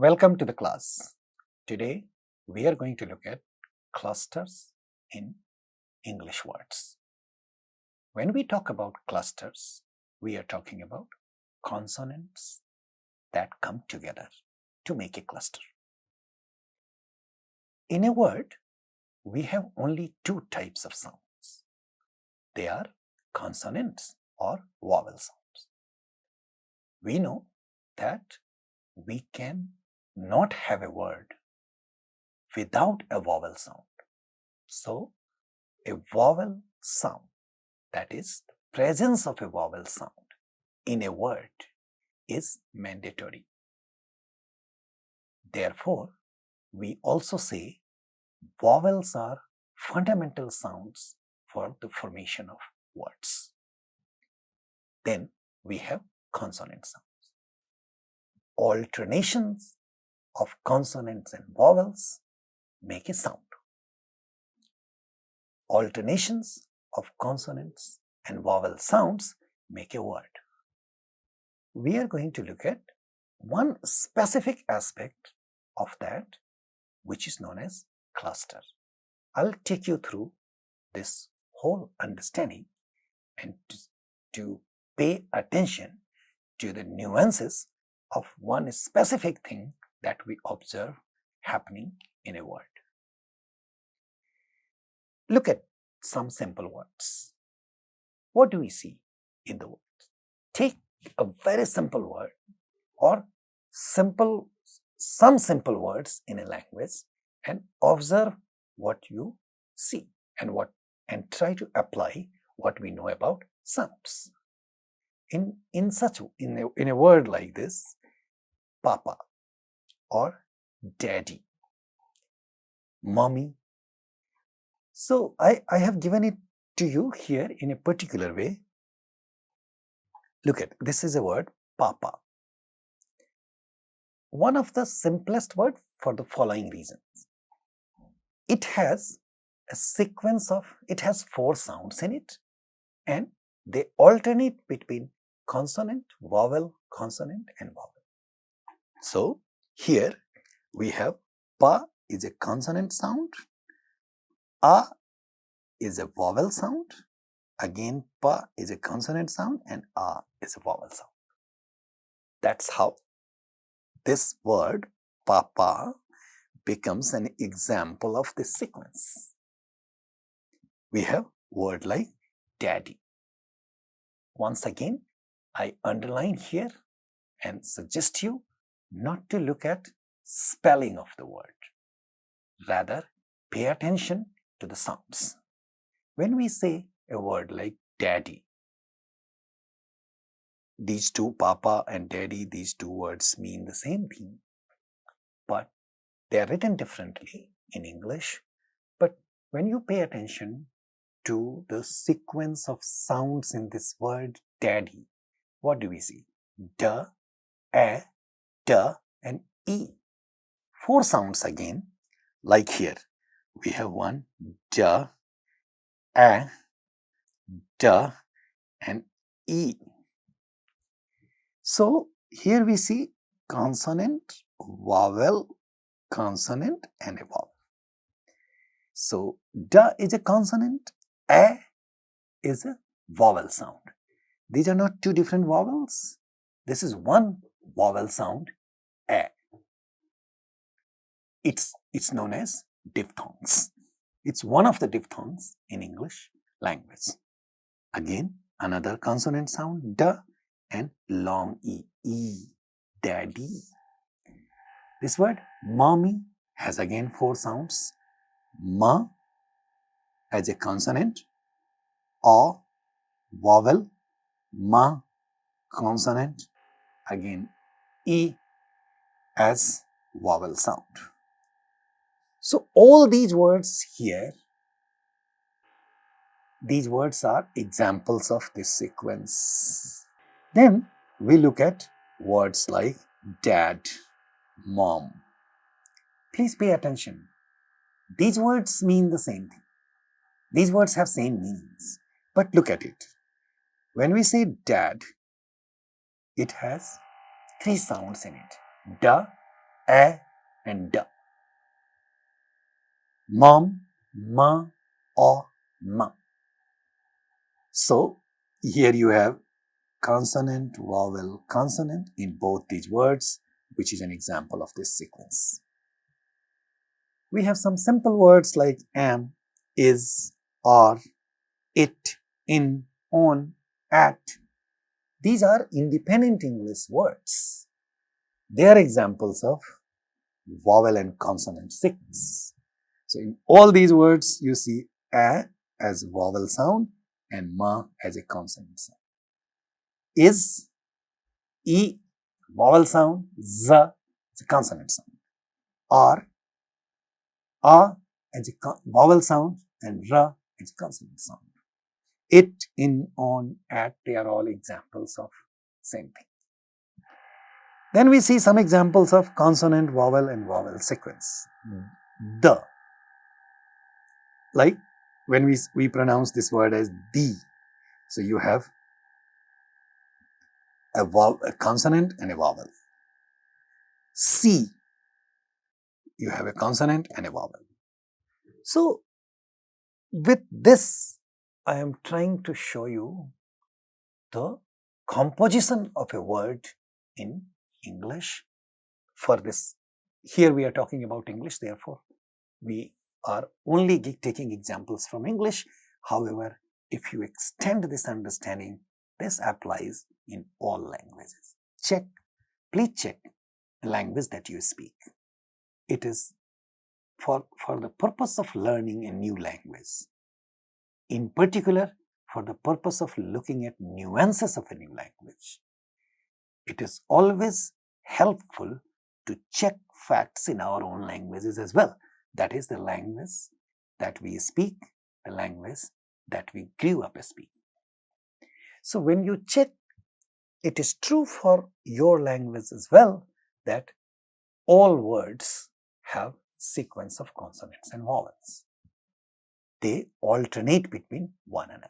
Welcome to the class. Today we are going to look at clusters in English words. When we talk about clusters, we are talking about consonants that come together to make a cluster. In a word, we have only two types of sounds. They are consonants or vowel sounds. We know that we can not have a word without a vowel sound. So, a vowel sound, that is, the presence of a vowel sound in a word is mandatory. Therefore, we also say vowels are fundamental sounds for the formation of words. Then we have consonant sounds. Alternations of consonants and vowels make a sound. Alternations of consonants and vowel sounds make a word. We are going to look at one specific aspect of that, which is known as cluster. I'll take you through this whole understanding and to pay attention to the nuances of one specific thing that we observe happening in a word. Look at some simple words. What do we see in the words? Take a very simple word or some simple words in a language and observe what you see and try to apply what we know about sounds. In a word like this, papa or daddy, mommy. So I have given it to you here in a particular way. Look at, this is a word, papa. One of the simplest words for the following reasons. It has a sequence of, it has 4 sounds in it and they alternate between consonant, vowel, consonant and vowel. So here we have pa is a consonant sound, a is a vowel sound, again pa is a consonant sound and a is a vowel sound. That's how this word papa becomes an example of this sequence. We have word like daddy. Once again, I underline here and suggest you not to look at spelling of the word. Rather, pay attention to the sounds. When we say a word like daddy, these two, papa and daddy, these two words mean the same thing, but they are written differently in English. But when you pay attention to the sequence of sounds in this word daddy, what do we see? Da, a, da and e. 4 sounds again, like here. We have one, da, a, da and e. So here we see consonant, vowel, consonant and a vowel. So da is a consonant, a is a vowel sound. These are not 2 different vowels. This is one vowel sound, a. It's known as diphthongs. It's one of the diphthongs in English language. Again, another consonant sound, da and long e, daddy. This word mommy has again 4 sounds. Ma as a consonant, a vowel, ma consonant, again e as vowel sound. So all these words here, these words are examples of this sequence. Then we look at words like dad, mom. Please pay attention. These words mean the same thing. These words have same meanings. But look at it. When we say dad, it has 3 sounds in it. Da, a and d. Mom, ma, or ma. So here you have consonant, vowel, consonant in both these words, which is an example of this sequence. We have some simple words like am, is, are, it, in, on, at. These are independent English words. They are examples of vowel and consonant sequence. So in all these words, you see a as vowel sound and ma as a consonant sound. Is, e, vowel sound, z is a consonant sound. Are, a as a vowel sound and ra as a consonant sound. It, in, on, at, they are all examples of same thing. Then we see some examples of consonant, vowel and vowel sequence. The. Like when we pronounce this word as the. So you have a consonant and a vowel. C. You have a consonant and a vowel. So with this, I am trying to show you the composition of a word in English. For this, here we are talking about English, therefore we are only taking examples from English. However, if you extend this understanding, this applies in all languages. Please check the language that you speak. It is for the purpose of learning a new language. In particular, for the purpose of looking at nuances of a new language. It is always helpful to check facts in our own languages as well. That is the language that we speak, the language that we grew up speaking. So when you check, it is true for your language as well that all words have sequence of consonants and vowels. They alternate between one another.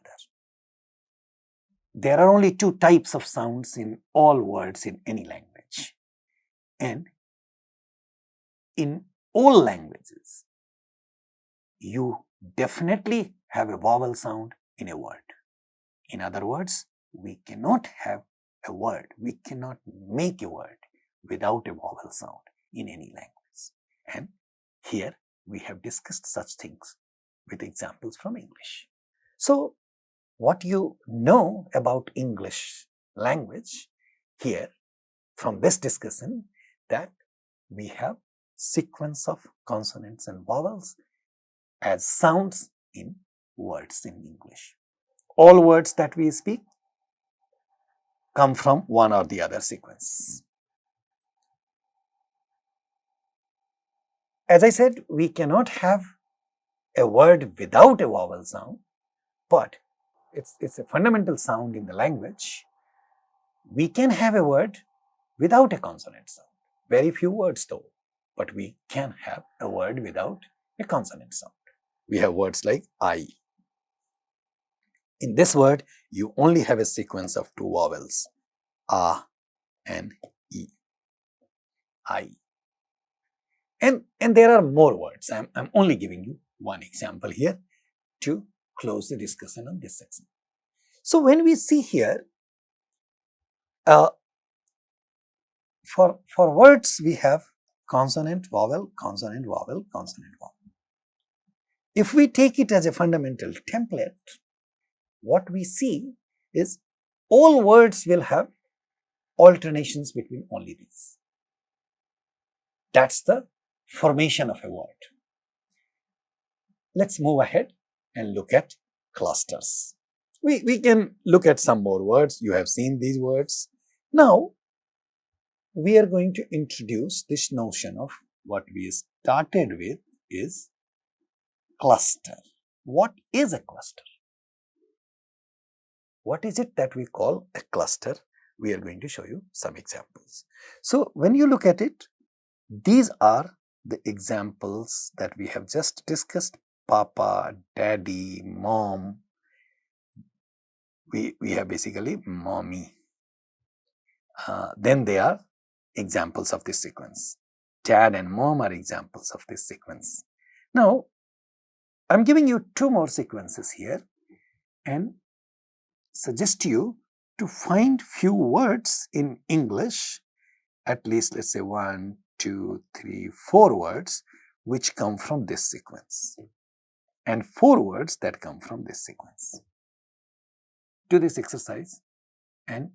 There are only two types of sounds in all words in any language. And in all languages, you definitely have a vowel sound in a word. In other words, we cannot have a word, we cannot make a word without a vowel sound in any language. And here we have discussed such things with examples from English. So, what you know about English language here from this discussion, that we have sequence of consonants and vowels as sounds in words in English. All words that we speak come from one or the other sequence. As I said, we cannot have a word without a vowel sound, but it's a fundamental sound in the language. We can have a word without a consonant sound. Very few words though, but we can have a word without a consonant sound. We have words like I. In this word, you only have a sequence of two vowels, A and E. I. And there are more words. I'm only giving you one example here to close the discussion on this section. So when we see here, for words we have consonant, vowel, consonant, vowel, consonant, vowel. If we take it as a fundamental template, what we see is all words will have alternations between only these. That's the formation of a word. Let's move ahead and look at clusters. We can look at some more words. You have seen these words. Now, we are going to introduce this notion of what we started with is cluster. What is a cluster? What is it that we call a cluster? We are going to show you some examples. So, when you look at it, these are the examples that we have just discussed. Papa, daddy, mom. We have basically mommy. Then they are examples of this sequence. Dad and mom are examples of this sequence. Now, I'm giving you two more sequences here and suggest you to find few words in English, at least let's say 1, 2, 3, 4 words which come from this sequence and 4 words that come from this sequence. Do this exercise and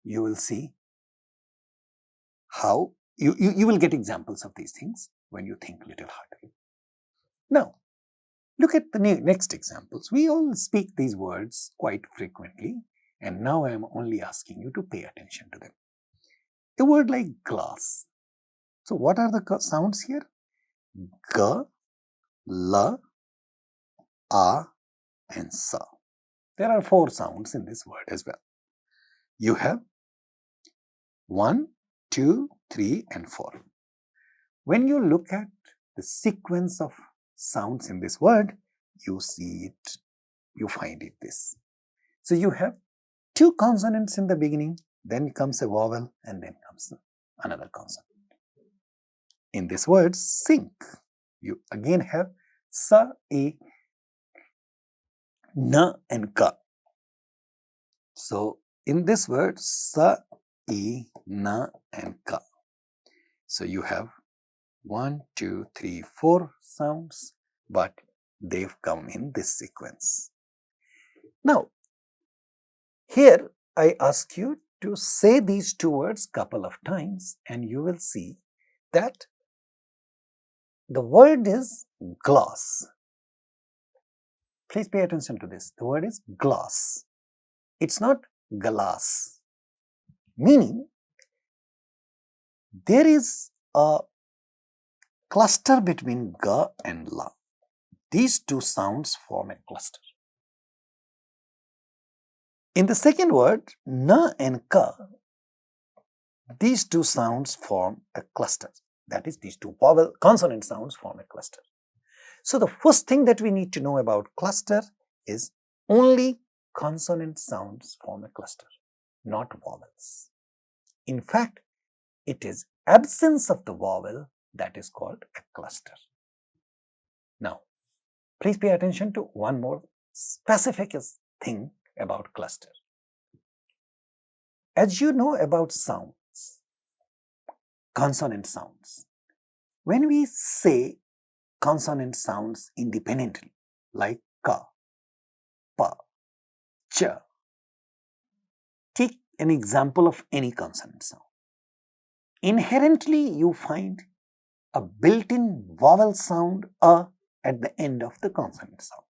you will see how you will get examples of these things when you think a little harder. Now, look at the next examples. We all speak these words quite frequently, and now I am only asking you to pay attention to them. A word like glass. So, what are the sounds here? G, L, A, and Sa. There are 4 sounds in this word as well. You have 1, 2, 3, and 4. When you look at the sequence of sounds in this word, you see it, you find it this. So you have 2 consonants in the beginning, then comes a vowel, and then comes another consonant. In this word, sink, you again have sa, e, na, and ka. So in this word, sa, e, na, and ka. So you have 1, 2, 3, 4 sounds, but they've come in this sequence. Now, here I ask you to say these 2 words couple of times and you will see that the word is glass. Please pay attention to this. The word is glass. It's not glass. Meaning, there is a cluster between ga and la. These 2 sounds form a cluster. In the second word, na and ka, these 2 sounds form a cluster. That is, these 2 vowel consonant sounds form a cluster. So the first thing that we need to know about cluster is only consonant sounds form a cluster, not vowels. In fact, it is absence of the vowel that is called a cluster. Now, please pay attention to one more specific thing about cluster. As you know about sounds, consonant sounds, when we say consonant sounds independently, like ka, pa, cha, take an example of any consonant sound. Inherently, you find a built-in vowel sound a at the end of the consonant sound.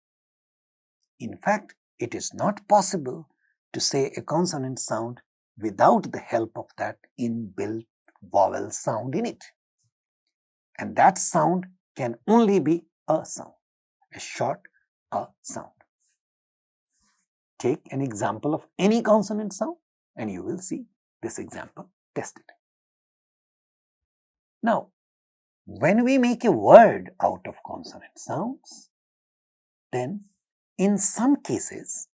In fact, it is not possible to say a consonant sound without the help of that inbuilt vowel sound in it. And that sound can only be a sound, a short a sound. Take an example of any consonant sound and you will see this example tested. Now, when we make a word out of consonant sounds, then in some cases,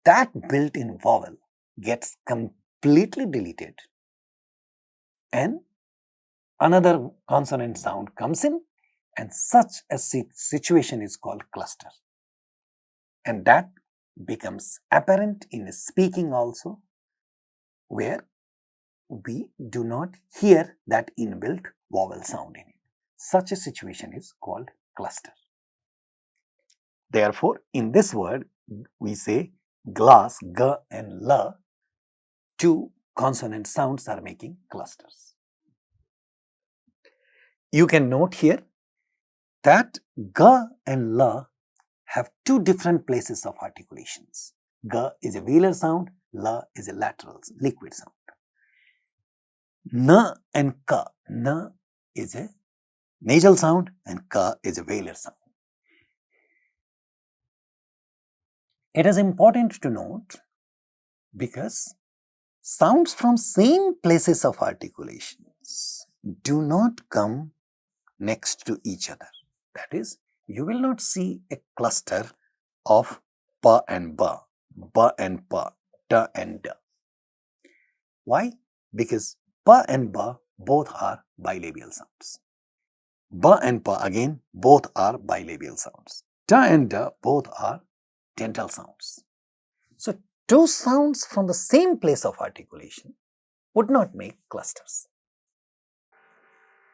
that built-in vowel gets completely deleted and another consonant sound comes in, and such a situation is called cluster. And that becomes apparent in speaking also, where we do not hear that inbuilt vowel sound in it. Such a situation is called cluster. Therefore, in this word, we say glass, g and la, 2 consonant sounds are making clusters. You can note here that g and la have 2 different places of articulations. G is a velar sound, la is a lateral liquid sound. Na and ka, na is a nasal sound and ka is a velar sound. It is important to note because sounds from same places of articulations do not come next to each other. That is, you will not see a cluster of pa and ba and pa, da and da. Why? Because pa and ba both are bilabial sounds. Ba and pa again, both are bilabial sounds. Da and da, both are dental sounds. So, two sounds from the same place of articulation would not make clusters.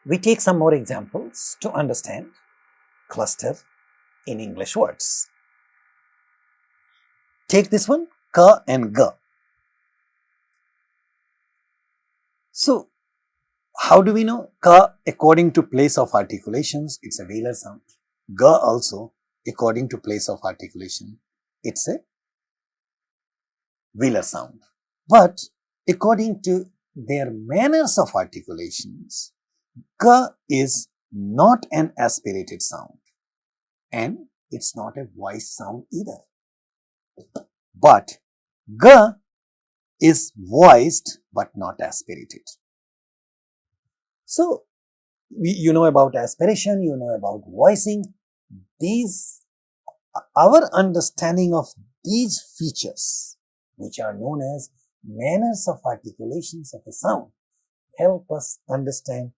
We take some more examples to understand cluster in English words. Take this one, ka and ga. So, how do we know? Ka, according to place of articulations, it's a velar sound. Ga also, according to place of articulation, it's a velar sound. But according to their manners of articulations, ka is not an aspirated sound and it's not a voiced sound either. But ga is voiced but not aspirated. So, you know about aspiration, you know about voicing. Our understanding of these features, which are known as manners of articulations of a sound, help us understand,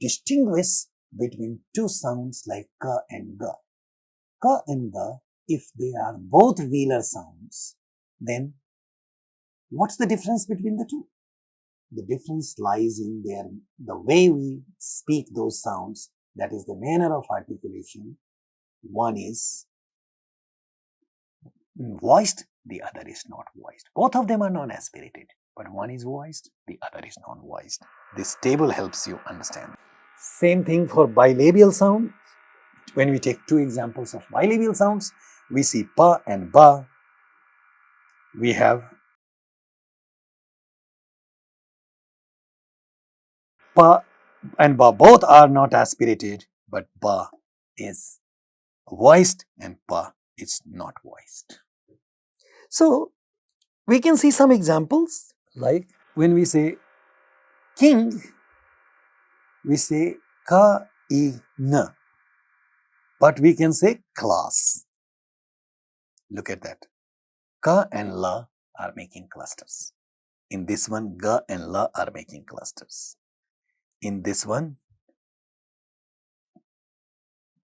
distinguish between two sounds like ka and ga. Ka and ga, if they are both velar sounds, then what's the difference between the two? The difference lies in the way we speak those sounds, that is the manner of articulation. One is voiced, the other is not voiced. Both of them are non-aspirated, but one is voiced, the other is non-voiced. This table helps you understand. Same thing for bilabial sound. When we take two examples of bilabial sounds, we see pa and ba. We have pa and ba, both are not aspirated, but ba is voiced and pa is not voiced. So, we can see some examples, like when we say king, we say ka I n, but we can say class. Look at that. Ka and la are making clusters. In this one, ga and la are making clusters. In this one,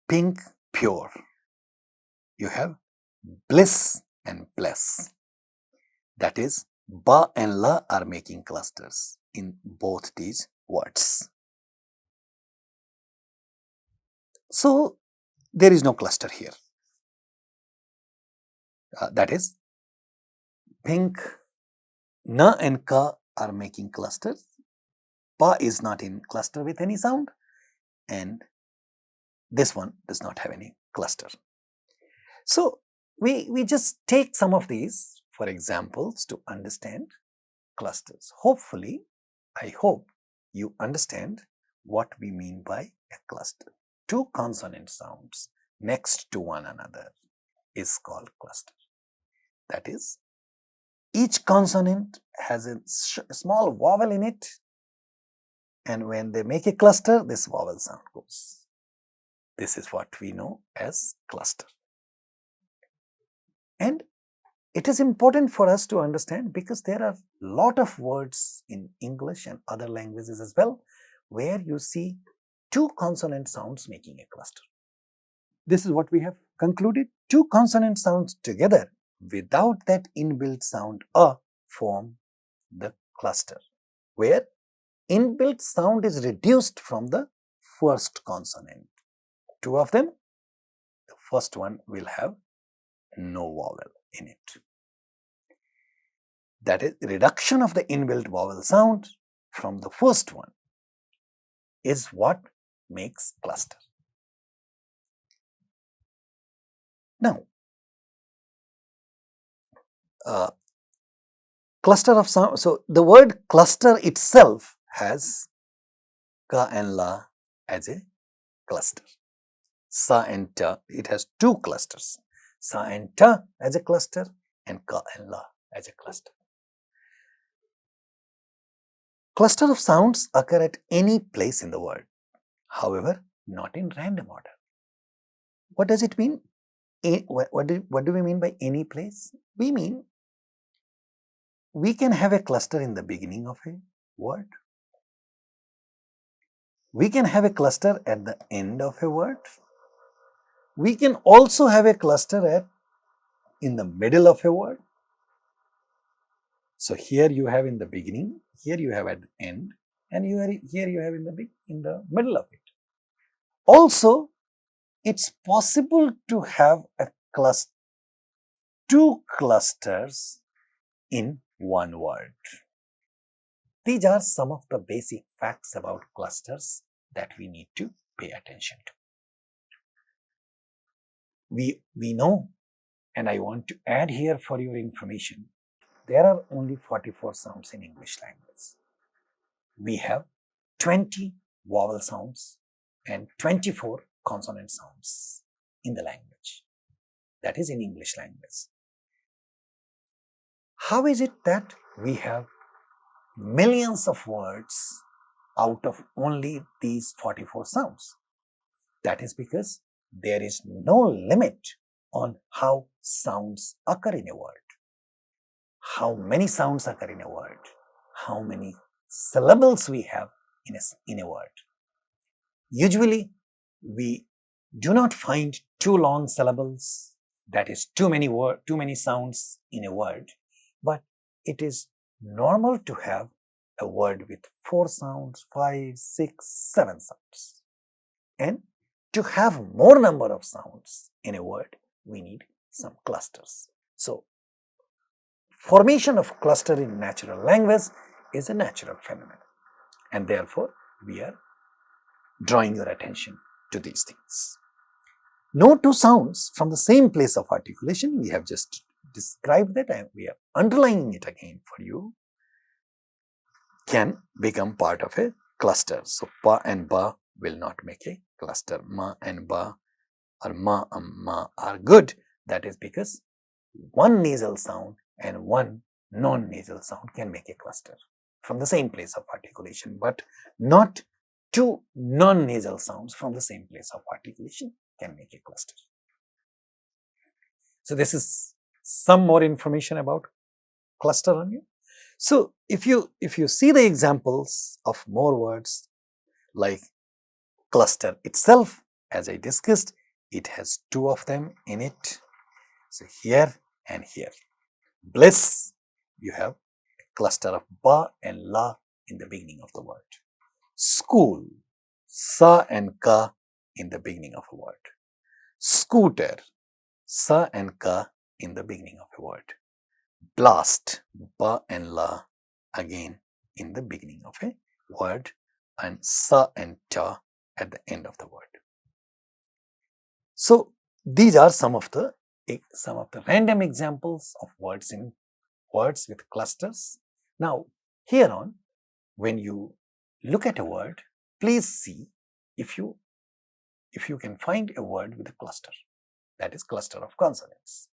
pink, pure. You have bliss and bless. That is, ba and la are making clusters in both these words. So, there is no cluster here. That is, pink, na and ka are making clusters. Pa is not in cluster with any sound, and this one does not have any cluster. So, we just take some of these for examples to understand clusters. Hopefully, I hope you understand what we mean by a cluster. Two consonant sounds next to one another is called cluster. That is, each consonant has a small vowel in it, and when they make a cluster, this vowel sound goes. This is what we know as cluster. And it is important for us to understand because there are a lot of words in English and other languages as well where you see two consonant sounds making a cluster. This is what we have concluded. Two consonant sounds together without that inbuilt sound a form the cluster, where inbuilt sound is reduced from the first consonant. Two of them, the first one will have no vowel in it. That is, reduction of the inbuilt vowel sound from the first one is what makes cluster. Now, cluster of sound. So, the word cluster itself has ka and la as a cluster. Sa and ta, it has two clusters. Sa and ta as a cluster and ka and la as a cluster. Cluster of sounds occur at any place in the word, however, not in random order. What does it mean? What do we mean by any place? We mean we can have a cluster in the beginning of a word. We can have a cluster at the end of a word. We can also have a cluster in the middle of a word. So here you have in the beginning, here you have at the end, and here you have in the middle of it. Also, it's possible to have two clusters in one word. These are some of the basic facts about clusters that we need to pay attention to. We know, and I want to add here for your information, there are only 44 sounds in English language. We have 20 vowel sounds and 24 consonant sounds in the language. That is in English language. How is it that we have millions of words out of only these 44 sounds? That is because there is no limit on how sounds occur in a word. How many sounds occur in a word? How many syllables we have in a word? Usually, we do not find too long syllables, that is too many sounds in a word, but it is normal to have a word with 4 sounds, 5, 6, 7 sounds. And to have more number of sounds in a word, we need some clusters. So, formation of cluster in natural language is a natural phenomenon, and therefore we are drawing your attention to these things. No two sounds from the same place of articulation, we have just described that and we are underlining it again for you, can become part of a cluster. So, pa and ba will not make a cluster. Ma and ba or ma and ma are good. That is because one nasal sound and one non-nasal sound can make a cluster from the same place of articulation, but not two non-nasal sounds from the same place of articulation can make a cluster. So, this is some more information about cluster on you. So, if you see the examples of more words like cluster itself, as I discussed, it has 2 of them in it. So, here and here. Bliss, you have a cluster of ba and la in the beginning of the word. School, sa and ka in the beginning of a word. Scooter, sa and ka in the beginning of a word. Blast, ba and la again in the beginning of a word, and sa and cha at the end of the word. So, these are some of the random examples of words with clusters. Now, here on, when you look at a word, please see if you can find a word with a cluster, that is cluster of consonants.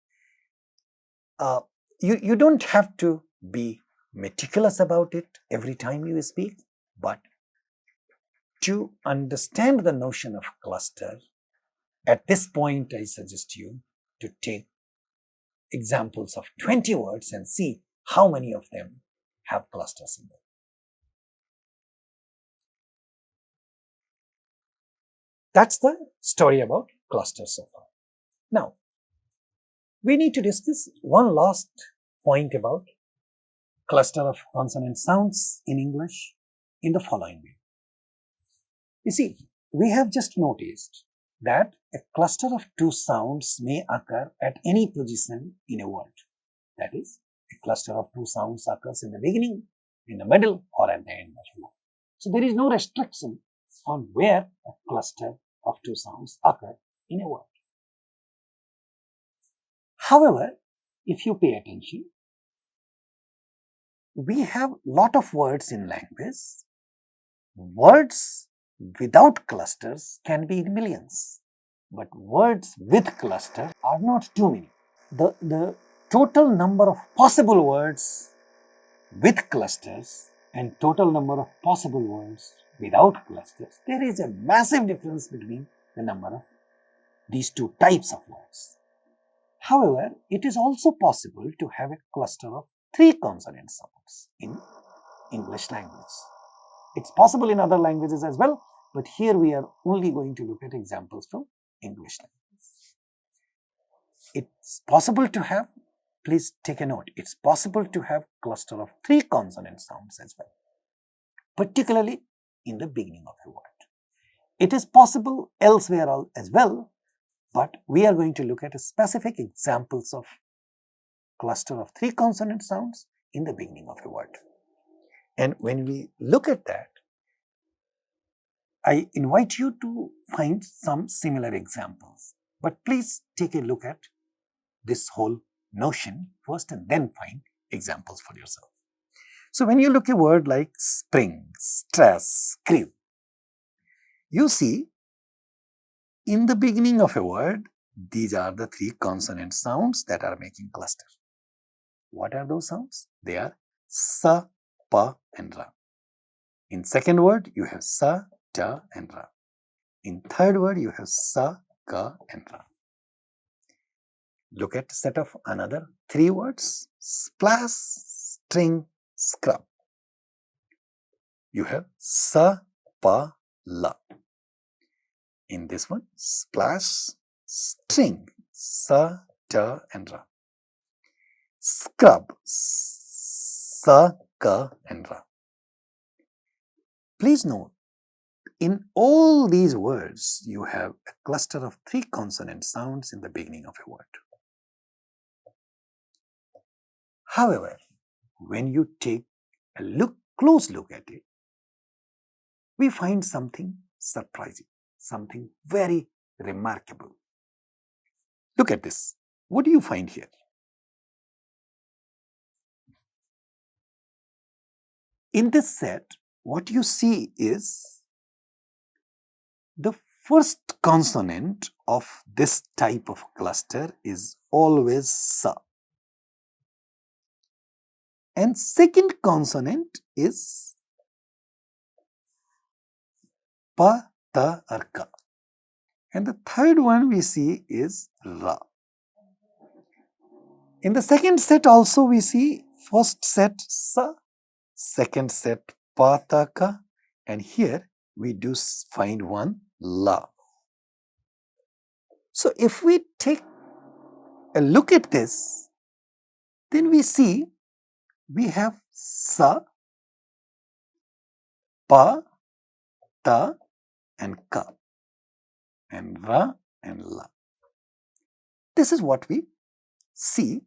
You don't have to be meticulous about it every time you speak, but to understand the notion of cluster, at this point I suggest you to take examples of 20 words and see how many of them have clusters in them. That's the story about clusters so far. Now, we need to discuss one last point about cluster of consonant sounds in English in the following way. You see, we have just noticed that a cluster of 2 sounds may occur at any position in a word. That is, a cluster of 2 sounds occurs in the beginning, in the middle, or at the end of a word. So, there is no restriction on where a cluster of 2 sounds occur in a word. However, if you pay attention, we have lot of words in language. Words without clusters can be in millions, but words with clusters are not too many. The total number of possible words with clusters and total number of possible words without clusters, there is a massive difference between the number of these 2 types of words. However, it is also possible to have a cluster of 3 consonant sounds in English language. It's possible in other languages as well, but here we are only going to look at examples from English language. It's possible to have, please take a note, it's possible to have cluster of 3 consonant sounds as well, particularly in the beginning of a word. It is possible elsewhere as well, but we are going to look at specific examples of cluster of 3 consonant sounds in the beginning of a word. And when we look at that, I invite you to find some similar examples, but please take a look at this whole notion first and then find examples for yourself. So when you look at a word like spring, stress, screw, you see in the beginning of a word, these are the 3 consonant sounds that are making cluster. What are those sounds? They are sa, pa and ra. In second word, you have sa, ta and ra. In third word, you have sa, ka and ra. Look at set of another 3 words, splash, string, scrub. You have sa, pa, la. In this one, splash, string, sa, ta and ra. Scrub, sa, ka and ra. Please note, in all these words, you have a cluster of 3 consonant sounds in the beginning of a word. However, when you take a close look at it, we find something surprising, something very remarkable. Look at this. What do you find here? In this set, what you see is the first consonant of this type of cluster is always sa. And second consonant is pa, ta or ka. And the third one we see is ra. In the second set also we see first set sa, second set pa, ta, ka, and here we do find one la. So if we take a look at this, then we see we have sa, pa, ta and ka, and ra and la. This is what we see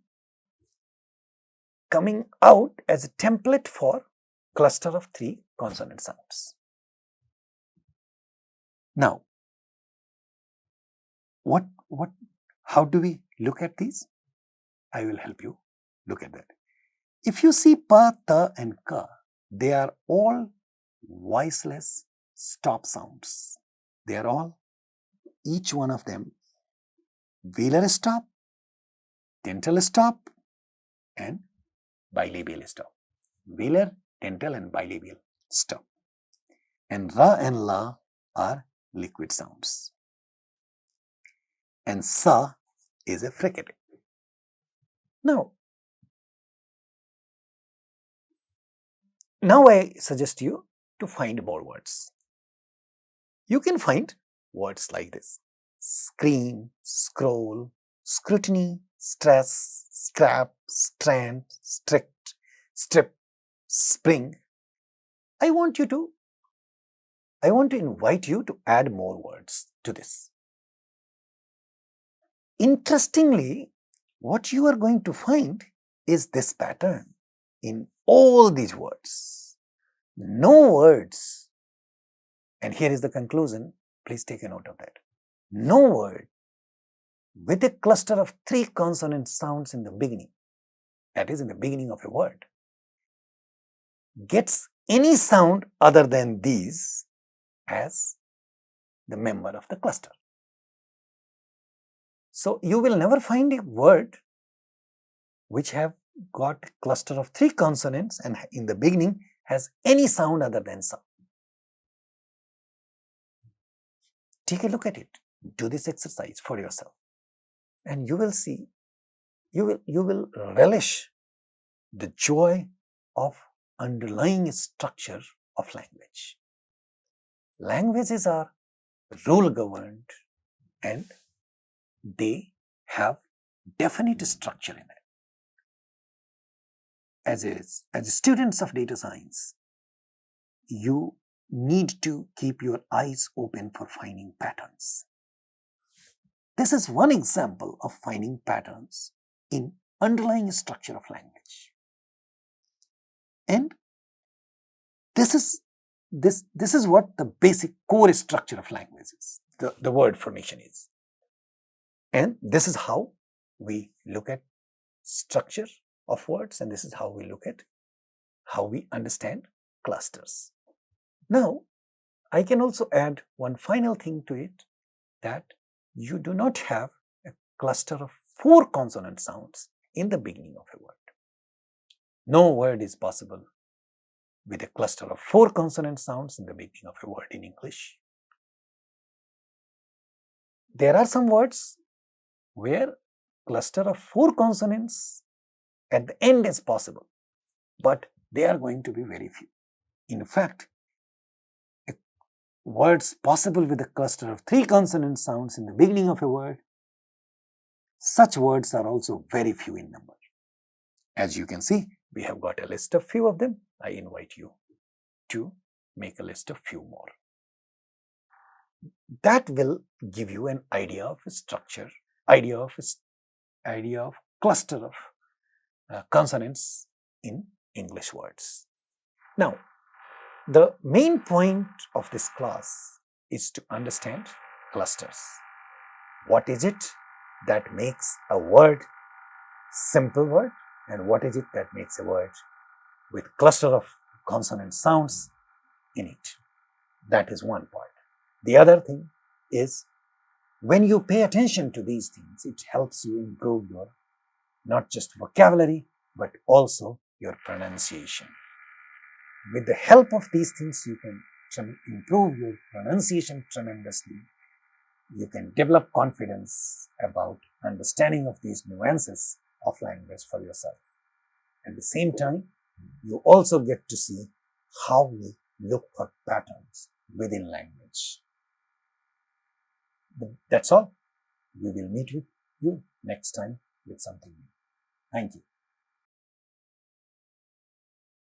coming out as a template for cluster of 3 consonant sounds. Now, how do we look at these? I will help you look at that. If you see pa, ta and ka, they are all voiceless stop sounds. They are all, each one of them, velar stop, dental stop and bilabial stop. Velar, dental and bilabial stop. And ra and la are liquid sounds. And sa is a fricative. Now I suggest you to find more words. You can find words like this: screen, scroll, scrutiny, stress, scrap, strand, strict, strip, spring. I want to invite you to add more words to this. Interestingly, what you are going to find is this pattern in all these words. No words, and here is the conclusion, please take a note of that. No word with a cluster of 3 consonant sounds in the beginning, that is in the beginning of a word, gets any sound other than these as the member of the cluster. So you will never find a word which have got a cluster of 3 consonants and in the beginning has any sound other than sa. Take a look at it. Do this exercise for yourself, and you will see, you will relish the joy of underlying structure of language. languages are rule governed and they have definite structure in it. As students of data science, you need to keep your eyes open for finding patterns. This is one example of finding patterns in underlying structure of language. And this is what the basic core structure of language is, the word formation is. And this is how we look at structure of words, and this is how we look at how we understand clusters. Now, I can also add one final thing to it, that you do not have a cluster of 4 consonant sounds in the beginning of a word. No word is possible with a cluster of 4 consonant sounds in the beginning of a word in English. There are some words where cluster of 4 consonants at the end is possible, but they are going to be very few. In fact, words possible with a cluster of 3 consonant sounds in the beginning of a word, such words are also very few in number. As you can see, we have got a list of few of them. I invite you to make a list of few more. That will give you an idea of a structure, idea of cluster of consonants in English words. Now, the main point of this class is to understand clusters. What is it that makes a word simple word, and what is it that makes a word with cluster of consonant sounds in it? That is one part. The other thing is, when you pay attention to these things, it helps you improve your not just vocabulary, but also your pronunciation. With the help of these things, you can improve your pronunciation tremendously. You can develop confidence about understanding of these nuances of language for yourself. At the same time, you also get to see how we look for patterns within language. That's all. We will meet with you next time with something new. Thank you.